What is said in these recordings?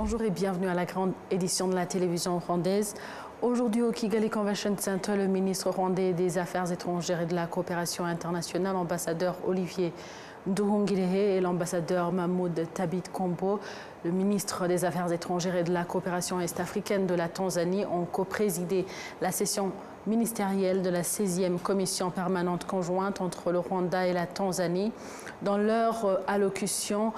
Bonjour et bienvenue à la grande édition de la télévision rwandaise. Aujourd'hui au Kigali Convention Center, le ministre rwandais des Affaires étrangères et de la coopération internationale, ambassadeur Olivier Nduhungirehe et l'ambassadeur Mahmoud Thabit Kombo, le ministre des Affaires étrangères et de la coopération est-africaine de la Tanzanie, ont co-présidé la session ministérielle de la 16e commission permanente conjointe entre le Rwanda et la Tanzanie. Dans leur allocution,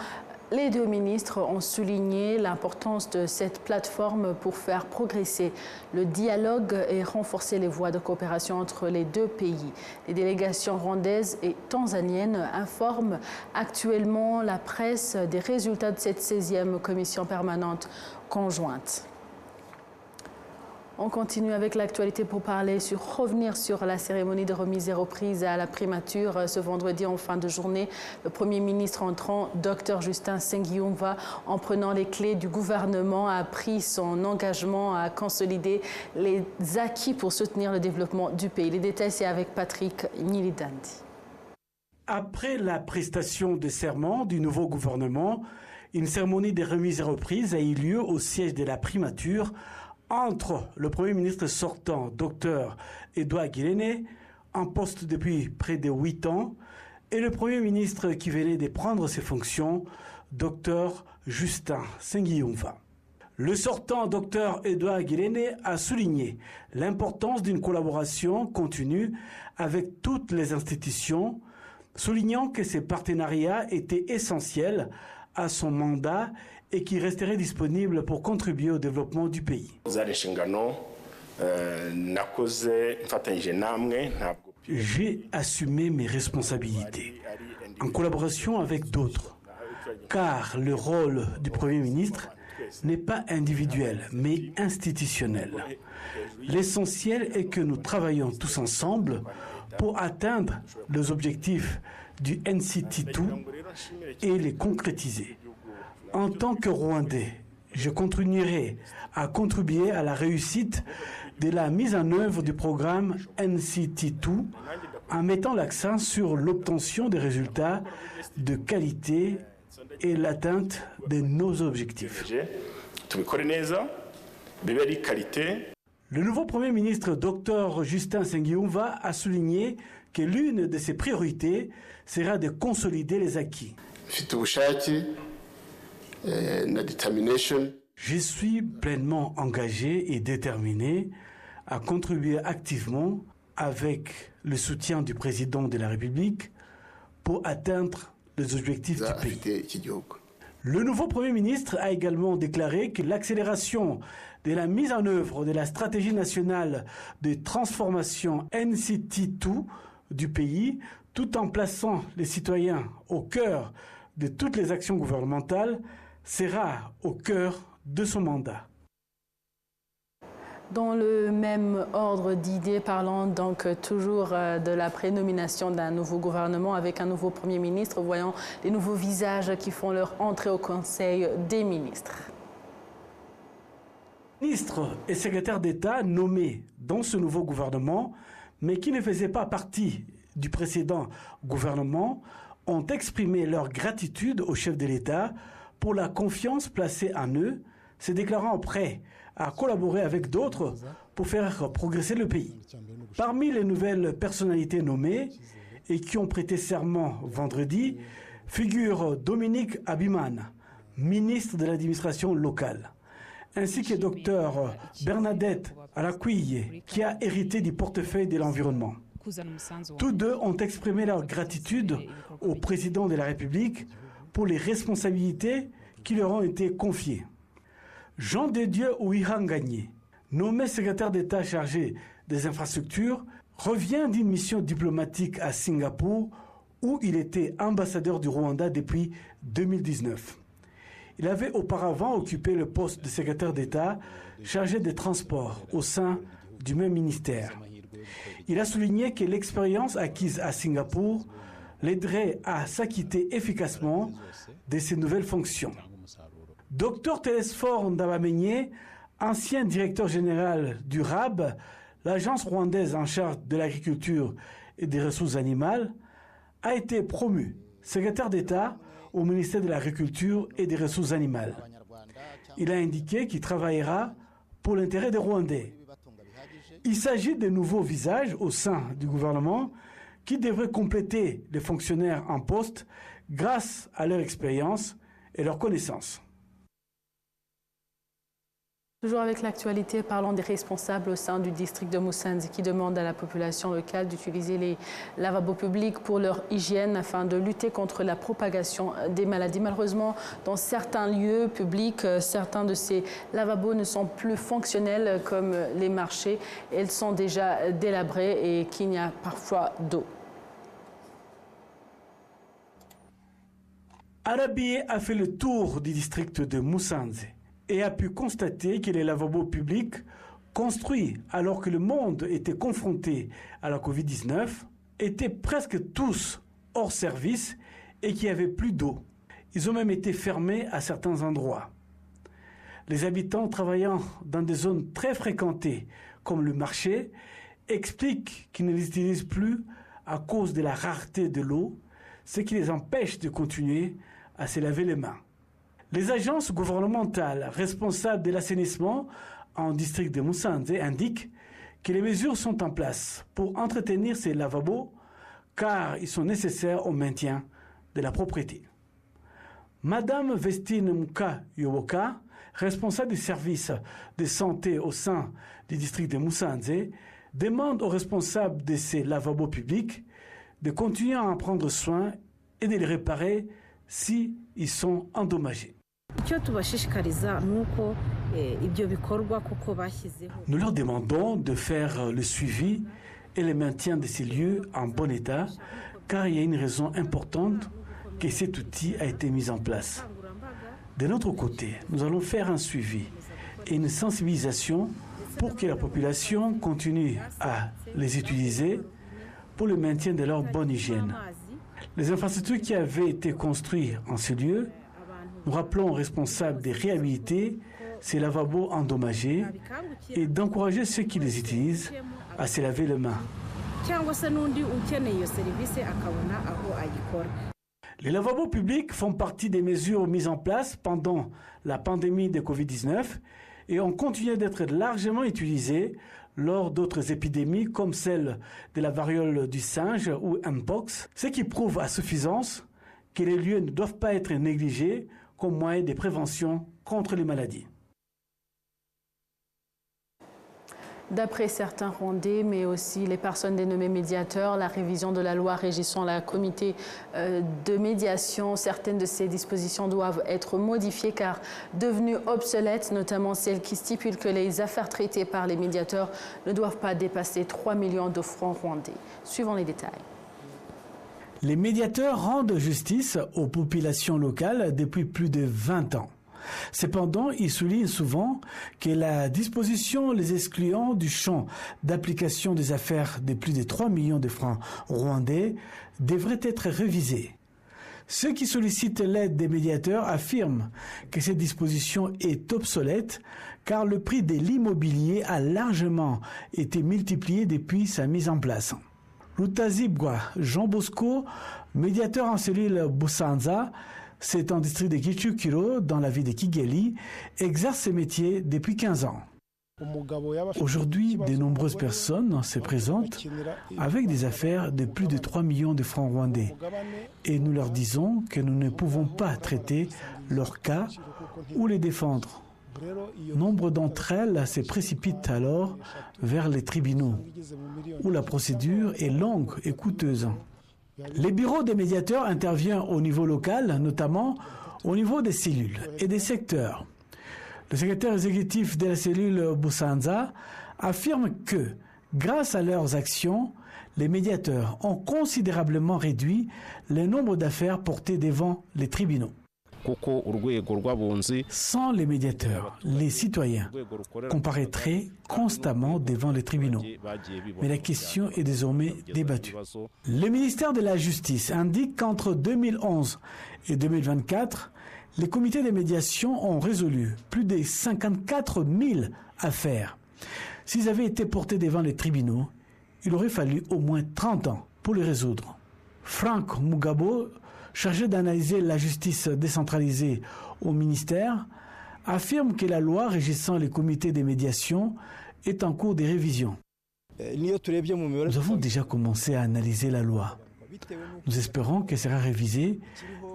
les deux ministres ont souligné l'importance de cette plateforme pour faire progresser le dialogue et renforcer les voies de coopération entre les deux pays. Les délégations rwandaises et tanzaniennes informent actuellement la presse des résultats de cette 16e commission permanente conjointe. On continue avec l'actualité pour revenir sur la cérémonie de remise et reprise à la primature. Ce vendredi en fin de journée, le Premier ministre entrant, Dr Justin Nsengiyumva, en prenant les clés du gouvernement, a pris son engagement à consolider les acquis pour soutenir le développement du pays. Les détails, c'est avec Patrick Nyilidandi. Après la prestation de serment du nouveau gouvernement, une cérémonie de remise et reprise a eu lieu au siège de la primature entre le Premier ministre sortant, Dr Edouard Ngirente, en poste depuis près de 8 ans, et le Premier ministre qui venait de prendre ses fonctions, Dr Justin Nsengiyumva. Le sortant, Dr Edouard Ngirente, a souligné l'importance d'une collaboration continue avec toutes les institutions, soulignant que ces partenariats étaient essentiels à son mandat et qui resterait disponible pour contribuer au développement du pays. J'ai assumé mes responsabilités en collaboration avec d'autres, car le rôle du Premier ministre n'est pas individuel, mais institutionnel. L'essentiel est que nous travaillons tous ensemble pour atteindre les objectifs du NCT2 et les concrétiser. En tant que Rwandais, je continuerai à contribuer à la réussite de la mise en œuvre du programme NCT2 en mettant l'accent sur l'obtention des résultats de qualité et l'atteinte de nos objectifs. Le nouveau Premier ministre, Dr Justin Nsengiyumva, a souligné que l'une de ses priorités sera de consolider les acquis. Je suis pleinement engagé et déterminé à contribuer activement avec le soutien du président de la République pour atteindre les objectifs du pays. Le nouveau Premier ministre a également déclaré que l'accélération de la mise en œuvre de la stratégie nationale de transformation NCT2 du pays, tout en plaçant les citoyens au cœur de toutes les actions gouvernementales, sera au cœur de son mandat. Dans le même ordre d'idées, parlant donc toujours de la prénomination d'un nouveau gouvernement avec un nouveau Premier ministre, voyons les nouveaux visages qui font leur entrée au Conseil des ministres. Ministres et secrétaires d'État nommés dans ce nouveau gouvernement, mais qui ne faisaient pas partie du précédent gouvernement, ont exprimé leur gratitude au chef de l'État pour la confiance placée en eux, se déclarant prêts à collaborer avec d'autres pour faire progresser le pays. Parmi les nouvelles personnalités nommées et qui ont prêté serment vendredi, figure Dominique Abiman, ministre de l'administration locale, ainsi que Dr Bernadette Alakwiye, qui a hérité du portefeuille de l'environnement. Tous deux ont exprimé leur gratitude au président de la République pour les responsabilités qui leur ont été confiées. Jean de Dieu Uwihanganye, nommé secrétaire d'État chargé des infrastructures, revient d'une mission diplomatique à Singapour où il était ambassadeur du Rwanda depuis 2019. Il avait auparavant occupé le poste de secrétaire d'État chargé des transports au sein du même ministère. Il a souligné que l'expérience acquise à Singapour l'aiderait à s'acquitter efficacement de ses nouvelles fonctions. Dr Télésphore Ndabamenye, ancien directeur général du RAB, l'agence rwandaise en charge de l'agriculture et des ressources animales, a été promu secrétaire d'État au ministère de l'Agriculture et des Ressources animales. Il a indiqué qu'il travaillera pour l'intérêt des Rwandais. Il s'agit de nouveaux visages au sein du gouvernement qui devraient compléter les fonctionnaires en poste grâce à leur expérience et leur connaissance. Toujours avec l'actualité, parlons des responsables au sein du district de Musanze qui demandent à la population locale d'utiliser les lavabos publics pour leur hygiène afin de lutter contre la propagation des maladies. Malheureusement, dans certains lieux publics, certains de ces lavabos ne sont plus fonctionnels comme les marchés. Ils sont déjà délabrés et qu'il n'y a parfois d'eau. Arabié a fait le tour du district de Musanze et a pu constater que les lavabos publics, construits alors que le monde était confronté à la Covid-19, étaient presque tous hors service et qu'il n'y avait plus d'eau. Ils ont même été fermés à certains endroits. Les habitants travaillant dans des zones très fréquentées, comme le marché, expliquent qu'ils ne les utilisent plus à cause de la rareté de l'eau, ce qui les empêche de continuer à se laver les mains. Les agences gouvernementales responsables de l'assainissement en district de Musanze indiquent que les mesures sont en place pour entretenir ces lavabos car ils sont nécessaires au maintien de la propriété. Madame Vestine Muka Yoboka, responsable du service de santé au sein du district de Musanze, demande aux responsables de ces lavabos publics de continuer à en prendre soin et de les réparer si ils sont endommagés. Nous leur demandons de faire le suivi et le maintien de ces lieux en bon état, car il y a une raison importante que cet outil a été mis en place. De notre côté, nous allons faire un suivi et une sensibilisation pour que la population continue à les utiliser pour le maintien de leur bonne hygiène. Les infrastructures qui avaient été construites en ces lieux, nous rappelons aux responsables de réhabiliter ces lavabos endommagés et d'encourager ceux qui les utilisent à se laver les mains. Les lavabos publics font partie des mesures mises en place pendant la pandémie de Covid-19 et ont continué d'être largement utilisés lors d'autres épidémies comme celle de la variole du singe ou Mpox, ce qui prouve à suffisance que les lieux ne doivent pas être négligés comme moyen de prévention contre les maladies. D'après certains Rwandais, mais aussi les personnes dénommées médiateurs, la révision de la loi régissant la comité de médiation, certaines de ces dispositions doivent être modifiées car devenues obsolètes, notamment celles qui stipulent que les affaires traitées par les médiateurs ne doivent pas dépasser 3 millions de francs rwandais. Suivons les détails. Les médiateurs rendent justice aux populations locales depuis plus de 20 ans. Cependant, ils soulignent souvent que la disposition les excluant du champ d'application des affaires de plus de 3 millions de francs rwandais devrait être révisée. Ceux qui sollicitent l'aide des médiateurs affirment que cette disposition est obsolète car le prix de l'immobilier a largement été multiplié depuis sa mise en place. Lutazibwa Jean Bosco, médiateur en cellule Busanza, c'est un district de Kichukiro, dans la ville de Kigali, exerce ce métier depuis 15 ans. Aujourd'hui, de nombreuses personnes se présentent avec des affaires de plus de 3 millions de francs rwandais et nous leur disons que nous ne pouvons pas traiter leur cas ou les défendre. Nombre d'entre elles se précipitent alors vers les tribunaux, où la procédure est longue et coûteuse. Les bureaux des médiateurs interviennent au niveau local, notamment au niveau des cellules et des secteurs. Le secrétaire exécutif de la cellule Busanza affirme que, grâce à leurs actions, les médiateurs ont considérablement réduit le nombre d'affaires portées devant les tribunaux. Sans les médiateurs, les citoyens comparaîtraient constamment devant les tribunaux. Mais la question est désormais débattue. Le ministère de la Justice indique qu'entre 2011 et 2024, les comités de médiation ont résolu plus de 54 000 affaires. S'ils avaient été portés devant les tribunaux, il aurait fallu au moins 30 ans pour les résoudre. Frank Mugabo, chargé d'analyser la justice décentralisée au ministère, affirme que la loi régissant les comités de médiation est en cours de révision. Nous avons déjà commencé à analyser la loi. Nous espérons qu'elle sera révisée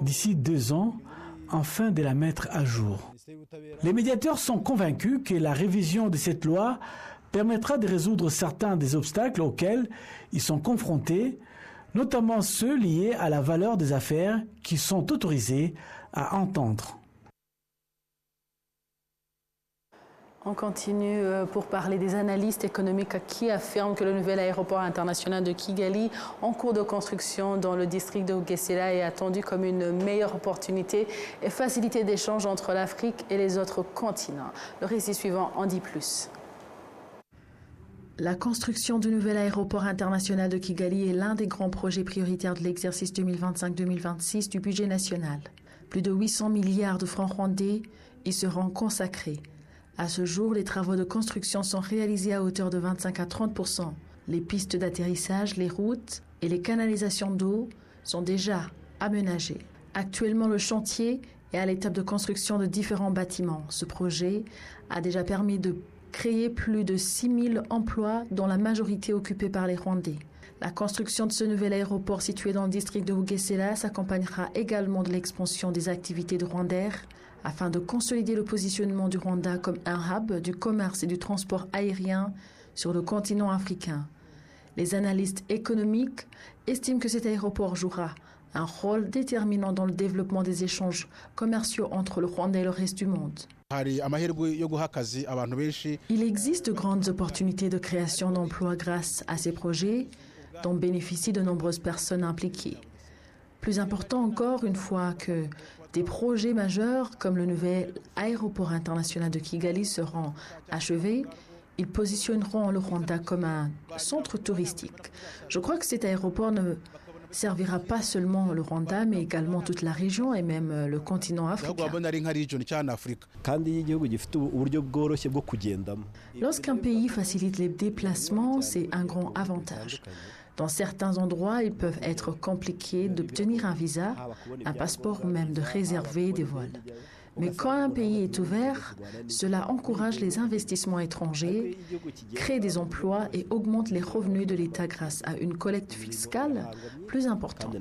d'ici 2 ans afin de la mettre à jour. Les médiateurs sont convaincus que la révision de cette loi permettra de résoudre certains des obstacles auxquels ils sont confrontés, notamment ceux liés à la valeur des affaires qui sont autorisés à entendre. On continue pour parler des analystes économiques qui affirment que le nouvel aéroport international de Kigali, en cours de construction dans le district de Bugesera, est attendu comme une meilleure opportunité et facilité d'échange entre l'Afrique et les autres continents. Le récit suivant en dit plus. La construction du nouvel aéroport international de Kigali est l'un des grands projets prioritaires de l'exercice 2025-2026 du budget national. Plus de 800 milliards de francs rwandais y seront consacrés. À ce jour, les travaux de construction sont réalisés à hauteur de 25 à 30%. Les pistes d'atterrissage, les routes et les canalisations d'eau sont déjà aménagées. Actuellement, le chantier est à l'étape de construction de différents bâtiments. Ce projet a déjà permis de créer plus de 6 000 emplois, dont la majorité occupée par les Rwandais. La construction de ce nouvel aéroport situé dans le district de Bugesera s'accompagnera également de l'expansion des activités de Rwandair, afin de consolider le positionnement du Rwanda comme un hub du commerce et du transport aérien sur le continent africain. Les analystes économiques estiment que cet aéroport jouera un rôle déterminant dans le développement des échanges commerciaux entre le Rwanda et le reste du monde. Il existe de grandes opportunités de création d'emplois grâce à ces projets dont bénéficient de nombreuses personnes impliquées. Plus important encore, une fois que des projets majeurs comme le nouvel aéroport international de Kigali seront achevés, ils positionneront le Rwanda comme un centre touristique. Je crois que cet aéroport ne servira pas seulement le Rwanda, mais également toute la région et même le continent africain. Lorsqu'un pays facilite les déplacements, c'est un grand avantage. Dans certains endroits, il peut être compliqué d'obtenir un visa, un passeport ou même de réserver des vols. Mais quand un pays est ouvert, cela encourage les investissements étrangers, crée des emplois et augmente les revenus de l'État grâce à une collecte fiscale plus importante.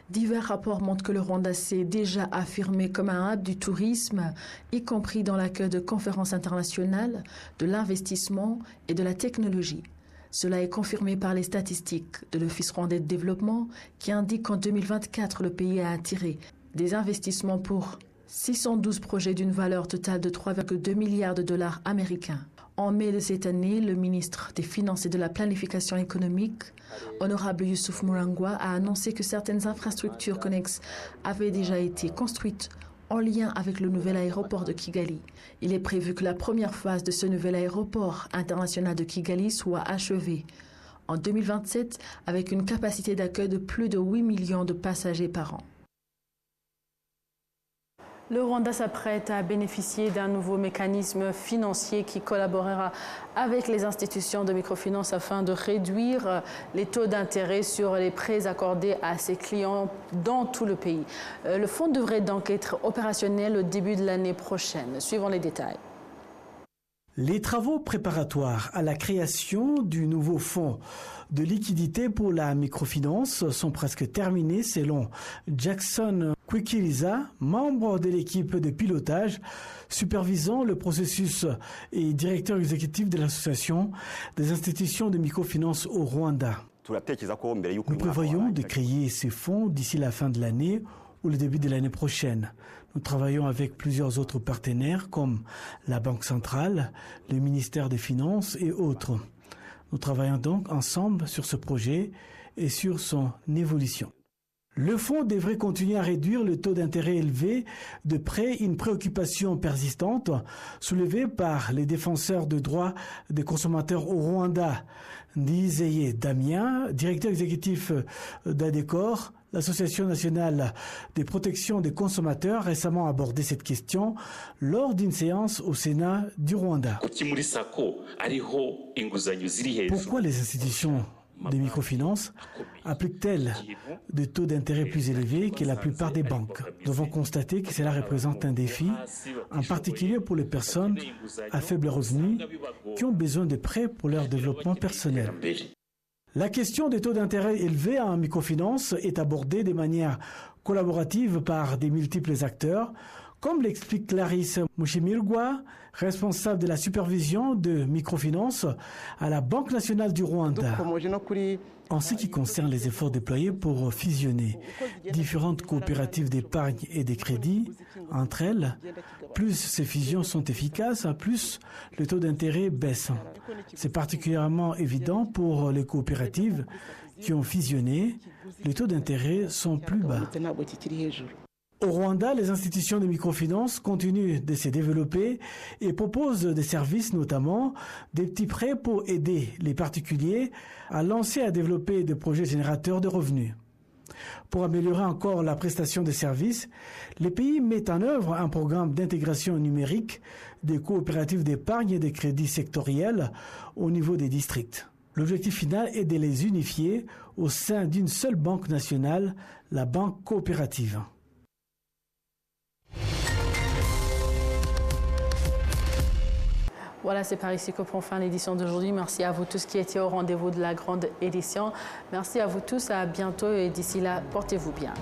Divers rapports montrent que le Rwanda s'est déjà affirmé comme un hub du tourisme, y compris dans l'accueil de conférences internationales, de l'investissement et de la technologie. Cela est confirmé par les statistiques de l'Office rwandais de développement qui indique qu'en 2024, le pays a attiré des investissements pour 612 projets d'une valeur totale de 3,2 milliards de dollars américains. En mai de cette année, le ministre des Finances et de la Planification économique, Honorable Youssouf Murangwa, a annoncé que certaines infrastructures connexes avaient déjà été construites en lien avec le nouvel aéroport de Kigali. Il est prévu que la première phase de ce nouvel aéroport international de Kigali soit achevée en 2027 avec une capacité d'accueil de plus de 8 millions de passagers par an. Le Rwanda s'apprête à bénéficier d'un nouveau mécanisme financier qui collaborera avec les institutions de microfinance afin de réduire les taux d'intérêt sur les prêts accordés à ses clients dans tout le pays. Le fonds devrait donc être opérationnel au début de l'année prochaine. Suivons les détails. Les travaux préparatoires à la création du nouveau fonds de liquidité pour la microfinance sont presque terminés selon Jackson Kwikiriza, membre de l'équipe de pilotage supervisant le processus et directeur exécutif de l'association des institutions de microfinance au Rwanda. Nous prévoyons de créer ces fonds d'ici la fin de l'année ou le début de l'année prochaine. Nous travaillons avec plusieurs autres partenaires comme la Banque centrale, le ministère des Finances et autres. Nous travaillons donc ensemble sur ce projet et sur son évolution. Le fonds devrait continuer à réduire le taux d'intérêt élevé de prêts, une préoccupation persistante soulevée par les défenseurs de droits des consommateurs au Rwanda. Ndizeye Damien, directeur exécutif d'ADECOR, l'Association nationale des protections des consommateurs, a récemment abordé cette question lors d'une séance au Sénat du Rwanda. Pourquoi les institutions de microfinance applique-t-elle des taux d'intérêt plus élevés que la plupart des banques. Nous devons constater que cela représente un défi, en particulier pour les personnes à faible revenu qui ont besoin de prêts pour leur développement personnel. La question des taux d'intérêt élevés en microfinance est abordée de manière collaborative par des multiples acteurs, comme l'explique Clarisse Mushimirwa, responsable de la supervision de microfinance à la Banque nationale du Rwanda. En ce qui concerne les efforts déployés pour fusionner différentes coopératives d'épargne et de crédit entre elles, plus ces fusions sont efficaces, plus le taux d'intérêt baisse. C'est particulièrement évident pour les coopératives qui ont fusionné, les taux d'intérêt sont plus bas. Au Rwanda, les institutions de microfinance continuent de se développer et proposent des services, notamment des petits prêts pour aider les particuliers à lancer et à développer des projets générateurs de revenus. Pour améliorer encore la prestation de services, les pays mettent en œuvre un programme d'intégration numérique des coopératives d'épargne et de crédit sectorielles au niveau des districts. L'objectif final est de les unifier au sein d'une seule banque nationale, la banque coopérative. Voilà, c'est par ici que prend fin l'édition d'aujourd'hui. Merci à vous tous qui étiez au rendez-vous de la grande édition. Merci à vous tous, à bientôt et d'ici là, portez-vous bien.